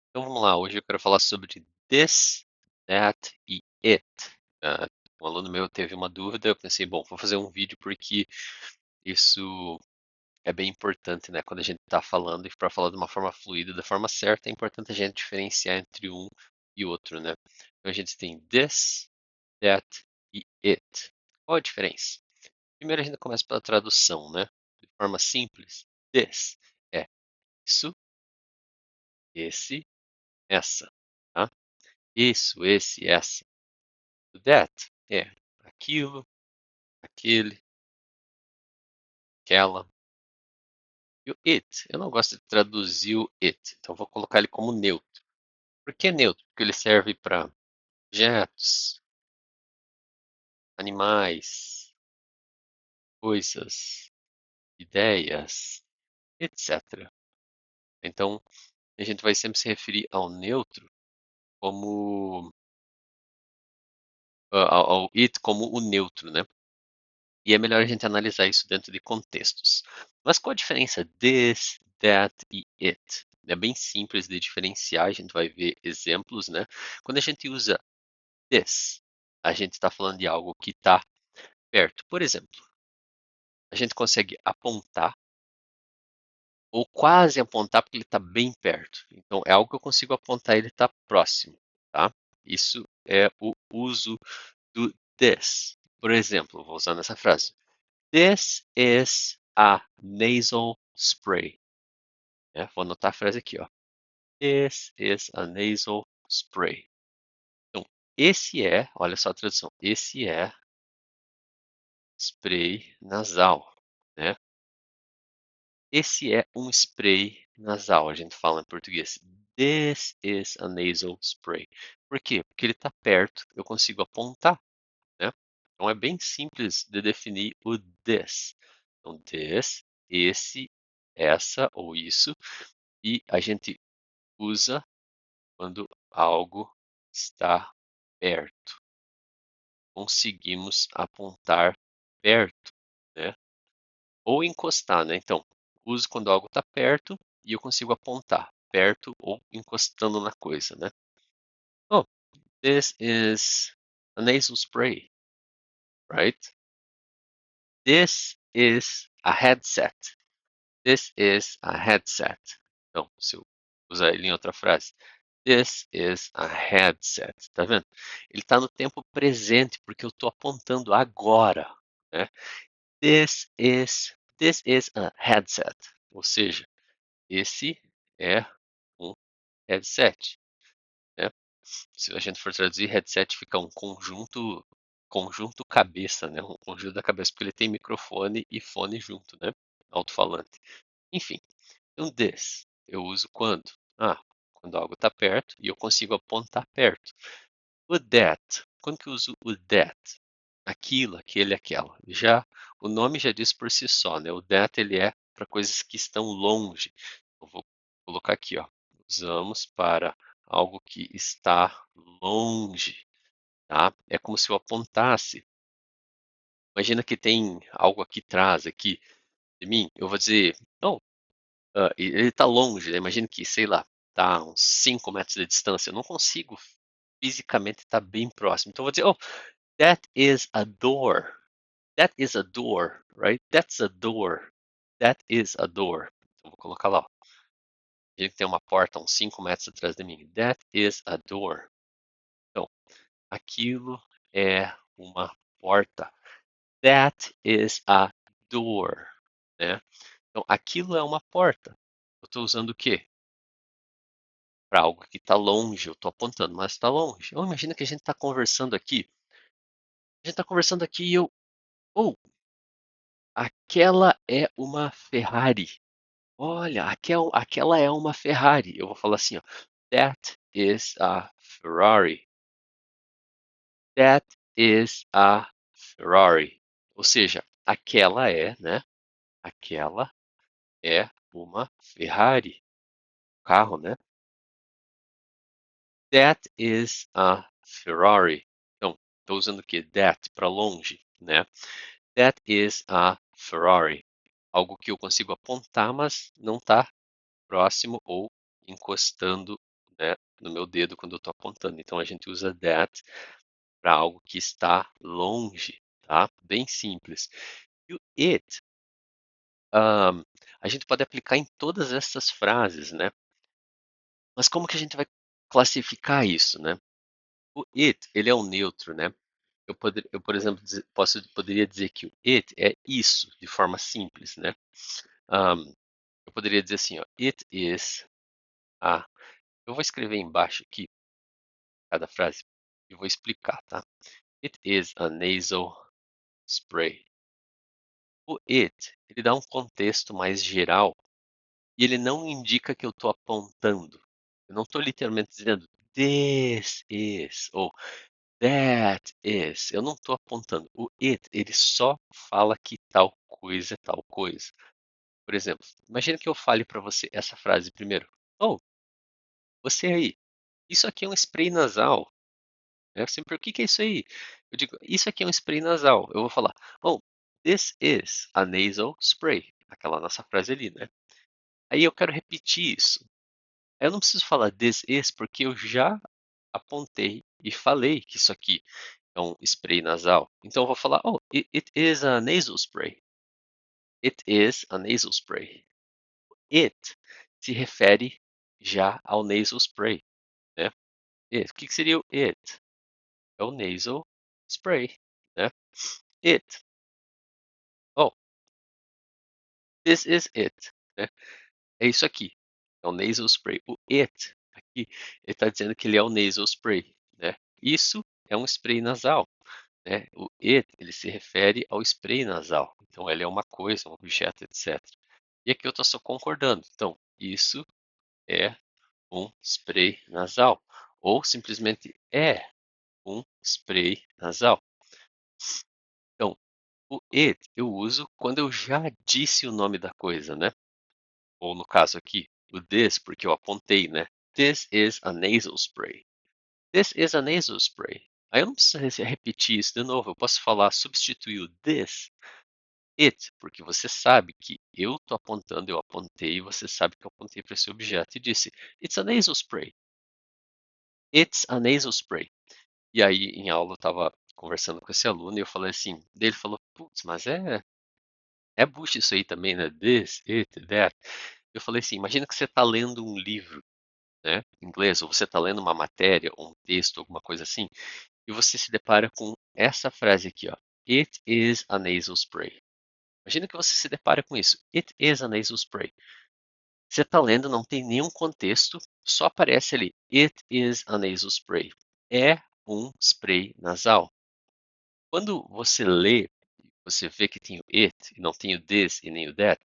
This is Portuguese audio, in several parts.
Então vamos lá, hoje eu quero falar sobre this, that e it. Ah, um aluno meu teve uma dúvida, eu pensei, bom, vou fazer um vídeo porque isso é bem importante, né? Quando a gente está falando e para falar de uma forma fluida, da forma certa, é importante a gente diferenciar entre um e outro, né? Então a gente tem this, that e it. Qual a diferença? Primeiro a gente começa pela tradução, né? De forma simples, this é isso, esse, essa, tá? Isso, esse, essa. O that é aquilo, aquele, aquela. E o it, eu não gosto de traduzir o it, então vou colocar ele como neutro. Por que neutro? Porque ele serve para objetos, animais, coisas, ideias, etc. Então, a gente vai sempre se referir ao neutro como ao it como o neutro, né? E é melhor a gente analisar isso dentro de contextos. Mas qual a diferença this, that e it? É bem simples de diferenciar, a gente vai ver exemplos, né? Quando a gente usa this, a gente está falando de algo que está perto. Por exemplo, a gente consegue apontar ou quase apontar porque ele está bem perto. Então, é algo que eu consigo apontar e ele está próximo, tá? Isso é o uso do this. Por exemplo, vou usar nessa frase. This is a nasal spray. Vou anotar a frase aqui, ó. This is a nasal spray. Então, esse é, olha só a tradução, esse é spray nasal, né? Esse é um spray nasal, a gente fala em português. This is a nasal spray. Por quê? Porque ele está perto, eu consigo apontar, né? Então é bem simples de definir o this. Então, this, esse, essa ou isso, e a gente usa quando algo está perto. Conseguimos apontar perto, né? Ou encostar, né? Então, uso quando algo está perto e eu consigo apontar perto ou encostando na coisa, né? Oh, this is a nasal spray, right? This is a headset. This is a headset. Então, se eu usar ele em outra frase, this is a headset. Tá vendo? Ele está no tempo presente porque eu estou apontando agora, né? This is a headset. Ou seja, esse é um headset, né? Se a gente for traduzir, headset fica um conjunto cabeça, né? Um conjunto da cabeça, porque ele tem microfone e fone junto, né? Alto-falante. Enfim, então this eu uso quando? Quando algo está perto e eu consigo apontar perto. O that, quando que eu uso o that? Aquilo, aquele, aquela. Já o nome já diz por si só, né? O that ele é para coisas que estão longe. Eu vou colocar aqui, ó. Usamos para algo que está longe, tá? É como se eu apontasse. Imagina que tem algo aqui atrás, aqui de mim. Eu vou dizer, não, ele está longe, né? Imagina que, sei lá, está a uns 5 metros de distância. Eu não consigo fisicamente estar bem próximo. Então eu vou dizer, oh, that is a door. That is a door, right? That's a door. That is a door. Então vou colocar lá, ó. Ele tem uma porta a uns 5 metros atrás de mim. That is a door. Então, aquilo é uma porta. That is a door, né? Então, aquilo é uma porta. Eu estou usando o quê? Para algo que está longe. Eu estou apontando, mas está longe. Ou imagina que a gente está conversando aqui. A gente está conversando aqui e eu. Oh, aquela é uma Ferrari. Olha, aquela é uma Ferrari. Eu vou falar assim, ó. That is a Ferrari. That is a Ferrari. Ou seja, aquela é, né? Aquela é uma Ferrari. Carro, né? That is a Ferrari. Então, estou usando o que? That para longe, né? That is a Ferrari. Algo que eu consigo apontar, mas não está próximo ou encostando né, no meu dedo quando eu estou apontando. Então a gente usa that para algo que está longe, tá? Bem simples. E o it, um, a gente pode aplicar em todas essas frases, né? Mas como que a gente vai classificar isso, né? O it, ele é um neutro, né? Eu por exemplo, poderia dizer que o it é isso, de forma simples, né? Um, eu poderia dizer assim, ó, it is a. Eu vou escrever embaixo aqui cada frase e vou explicar, tá? It is a nasal spray. O it, ele dá um contexto mais geral e ele não indica que eu estou apontando. Eu não estou literalmente dizendo this is ou that is. Eu não estou apontando. O it, ele só fala que tal coisa é tal coisa. Por exemplo, imagine que eu fale para você essa frase primeiro. Oh, você aí, isso aqui é um spray nasal. É sempre, o que que é isso aí? Eu digo, isso aqui é um spray nasal. Eu vou falar, oh, this is a nasal spray. Aquela nossa frase ali, né? Aí eu quero repetir isso. Eu não preciso falar this is porque eu já apontei e falei que isso aqui é um spray nasal. Então eu vou falar, oh, it is a nasal spray. It is a nasal spray. It se refere já ao nasal spray, né? O que que seria o it? É o nasal spray, né? It. Oh, this is it, né? É isso aqui. É o nasal spray. O it aqui, ele está dizendo que ele é o nasal spray, né? Isso é um spray nasal, né? O it, ele se refere ao spray nasal. Então, ele é uma coisa, um objeto, etc. E aqui eu estou só concordando. Então, isso é um spray nasal. Ou simplesmente é um spray nasal. Então, o it eu uso quando eu já disse o nome da coisa, né? Ou no caso aqui, o this, porque eu apontei, né? This is a nasal spray. This is a nasal spray. Aí eu não preciso repetir isso de novo. Eu posso falar, substituir o this, it, porque você sabe que eu estou apontando, eu apontei, e você sabe que eu apontei para esse objeto e disse, it's a nasal spray. It's a nasal spray. E aí, em aula, eu estava conversando com esse aluno e eu falei assim, ele falou, putz, mas é bucha isso aí também, né? This, it, that. Eu falei assim, imagina que você está lendo um livro, né, em inglês, ou você está lendo uma matéria, ou um texto, alguma coisa assim, e você se depara com essa frase aqui, ó. It is a nasal spray. Imagina que você se depara com isso. It is a nasal spray. Você está lendo, não tem nenhum contexto, só aparece ali. It is a nasal spray. É um spray nasal. Quando você lê, você vê que tem o it, e não tem o this e nem o that,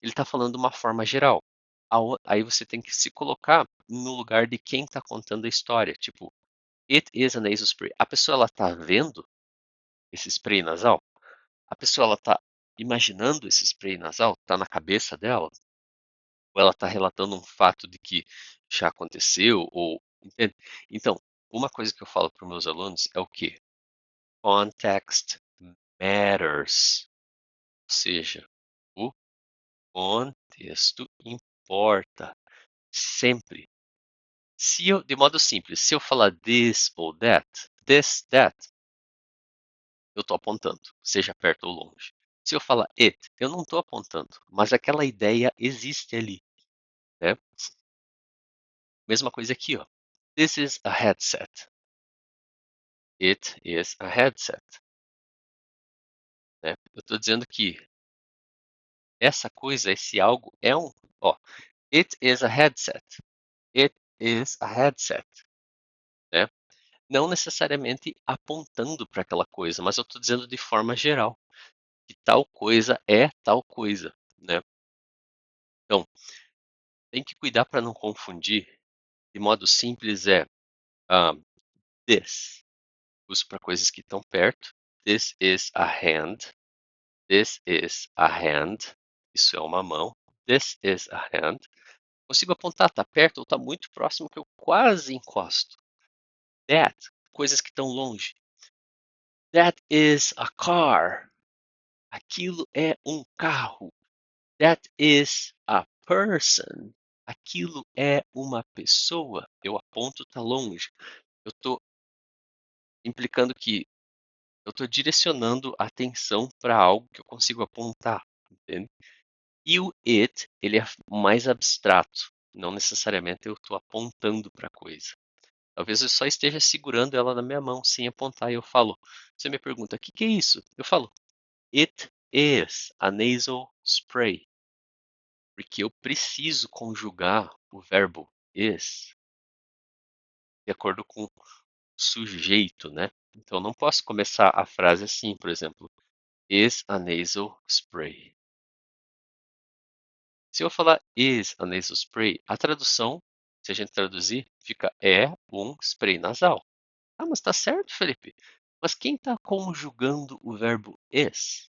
ele está falando de uma forma geral. Aí você tem que se colocar no lugar de quem está contando a história. Tipo, it is a nasal spray. A pessoa ela está vendo esse spray nasal? A pessoa ela está imaginando esse spray nasal? Está na cabeça dela? Ou ela está relatando um fato de que já aconteceu? Ou entende? Então, uma coisa que eu falo para os meus alunos é o quê? Context matters. Ou seja, o contexto importa sempre. Se eu, de modo simples, se eu falar this, that, eu estou apontando, seja perto ou longe. Se eu falar it, eu não estou apontando, mas aquela ideia existe ali, né? Mesma coisa aqui, ó. This is a headset. It is a headset, né? Eu estou dizendo que essa coisa, esse algo é um, ó. It is a headset. It is a headset, né? Não necessariamente apontando para aquela coisa, mas eu estou dizendo de forma geral que tal coisa é tal coisa, né? Então, tem que cuidar para não confundir. De modo simples é um, this. Uso para coisas que estão perto. This is a hand. This is a hand. Isso é uma mão. This is a hand. Consigo apontar, está perto ou está muito próximo que eu quase encosto. That, coisas que estão longe. That is a car. Aquilo é um carro. That is a person. aquilo é uma pessoa. Eu aponto, tá longe. Eu estou implicando que eu estou direcionando a atenção para algo que eu consigo apontar, entende? E o it, ele é mais abstrato. Não necessariamente eu estou apontando para a coisa. Talvez eu só esteja segurando ela na minha mão sem apontar e eu falo. Você me pergunta, o que que é isso? Eu falo, it is a nasal spray. Porque eu preciso conjugar o verbo is de acordo com o sujeito, né? Então eu não posso começar a frase assim, por exemplo, is a nasal spray. Se eu falar is a nasal spray, a tradução, se a gente traduzir, fica é um spray nasal. Ah, mas tá certo, Felipe. Mas quem está conjugando o verbo is?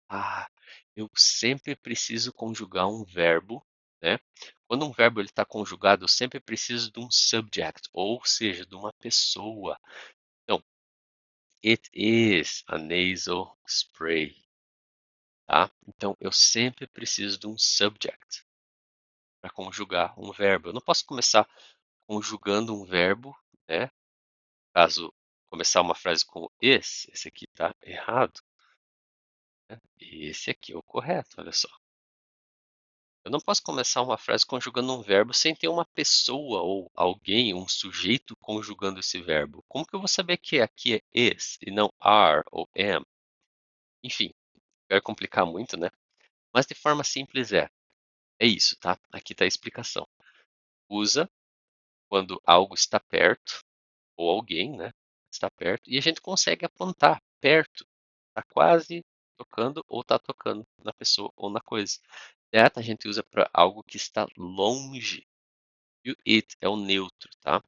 Ah, eu sempre preciso conjugar um verbo, né? Quando um verbo está conjugado, eu sempre preciso de um subject, ou seja, de uma pessoa. Então, it is a nasal spray, tá? Então, eu sempre preciso de um subject para conjugar um verbo. Eu não posso começar conjugando um verbo, né? Caso começar uma frase com is, esse aqui está errado, né? E esse aqui é o correto, olha só. Eu não posso começar uma frase conjugando um verbo sem ter uma pessoa ou alguém, um sujeito conjugando esse verbo. Como que eu vou saber que aqui é is e não are ou am? Enfim, vai complicar muito, né? Mas de forma simples é isso, tá? Aqui está a explicação. Usa quando algo está perto, ou alguém, né? Está perto, e a gente consegue apontar perto. Está quase tocando ou está tocando na pessoa ou na coisa. That a gente usa para algo que está longe. E o it é o neutro, tá?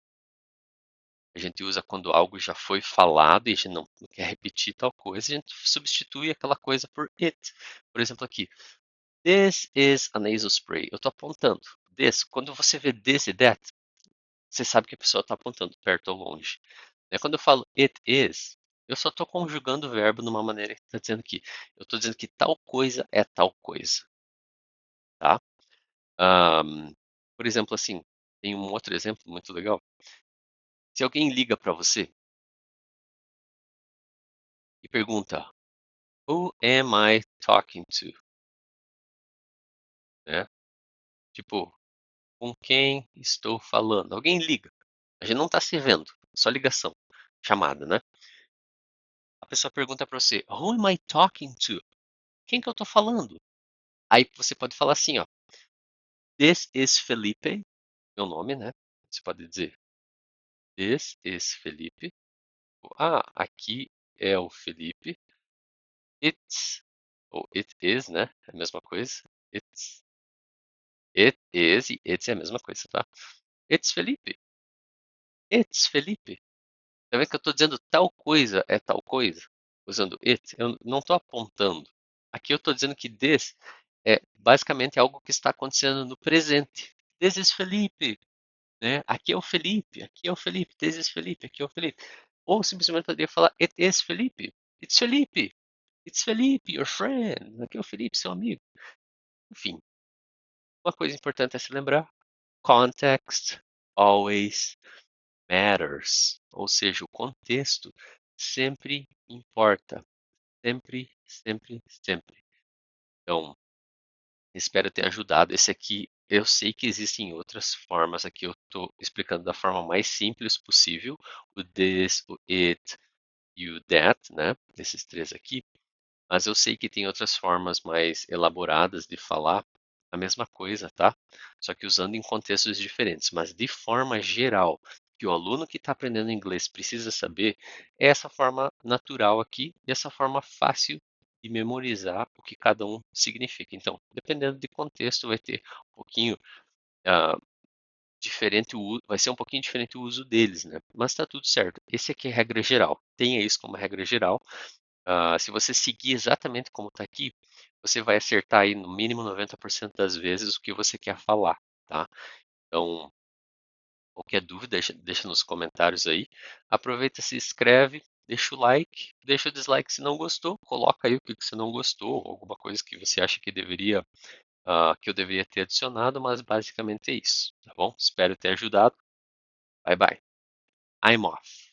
A gente usa quando algo já foi falado e a gente não quer repetir tal coisa, a gente substitui aquela coisa por it. Por exemplo, aqui, this is a nasal spray. Eu estou apontando. This, quando você vê this e that, você sabe que a pessoa está apontando perto ou longe. Quando eu falo it is, eu só estou conjugando o verbo de uma maneira que está dizendo que eu estou dizendo que tal coisa é tal coisa, tá? Por exemplo, assim, tem um outro exemplo muito legal. Se alguém liga para você e pergunta, Who am I talking to? Né? Tipo, com quem estou falando? Alguém liga. A gente não está se vendo, só ligação, chamada, né? A pessoa pergunta para você, Who am I talking to? Quem que eu estou falando? Aí você pode falar assim, ó, This is Felipe, meu nome, né? Você pode dizer, This is Felipe. Ah, aqui é o Felipe. It's, ou it is, né? É a mesma coisa. It is e it's é a mesma coisa, tá? It's Felipe. It's Felipe. Tá vendo que eu estou dizendo tal coisa é tal coisa? Usando it. Eu não estou apontando. Aqui eu estou dizendo que this é basicamente algo que está acontecendo no presente. This is Felipe. Né? Aqui é o Felipe. Aqui é o Felipe. This is Felipe. Aqui é o Felipe. Ou simplesmente poderia falar it is Felipe. It's Felipe. It's Felipe, your friend. Aqui é o Felipe, seu amigo. Enfim, uma coisa importante é se lembrar. Context always matters, ou seja, o contexto sempre importa, sempre, sempre, sempre. Então, espero ter ajudado. Esse aqui, eu sei que existem outras formas, aqui eu estou explicando da forma mais simples possível, o this, o it e o that, né? Esses três aqui. Mas eu sei que tem outras formas mais elaboradas de falar a mesma coisa, tá? Só que usando em contextos diferentes. Mas de forma geral, que o aluno que está aprendendo inglês precisa saber é essa forma natural aqui e essa forma fácil de memorizar o que cada um significa. Então, dependendo de contexto, vai ter um pouquinho ah, diferente vai ser um pouquinho diferente o uso deles, né? Mas está tudo certo. Esse aqui é a regra geral. Tenha isso como regra geral. Se você seguir exatamente como está aqui, você vai acertar aí no mínimo 90% das vezes o que você quer falar, tá? Então, qualquer dúvida, deixa nos comentários aí. Aproveita, se inscreve, deixa o like, deixa o dislike se não gostou, coloca aí o que você não gostou, alguma coisa que você acha que deveria que eu deveria ter adicionado, mas basicamente é isso, tá bom? Espero ter ajudado. Bye bye. I'm off.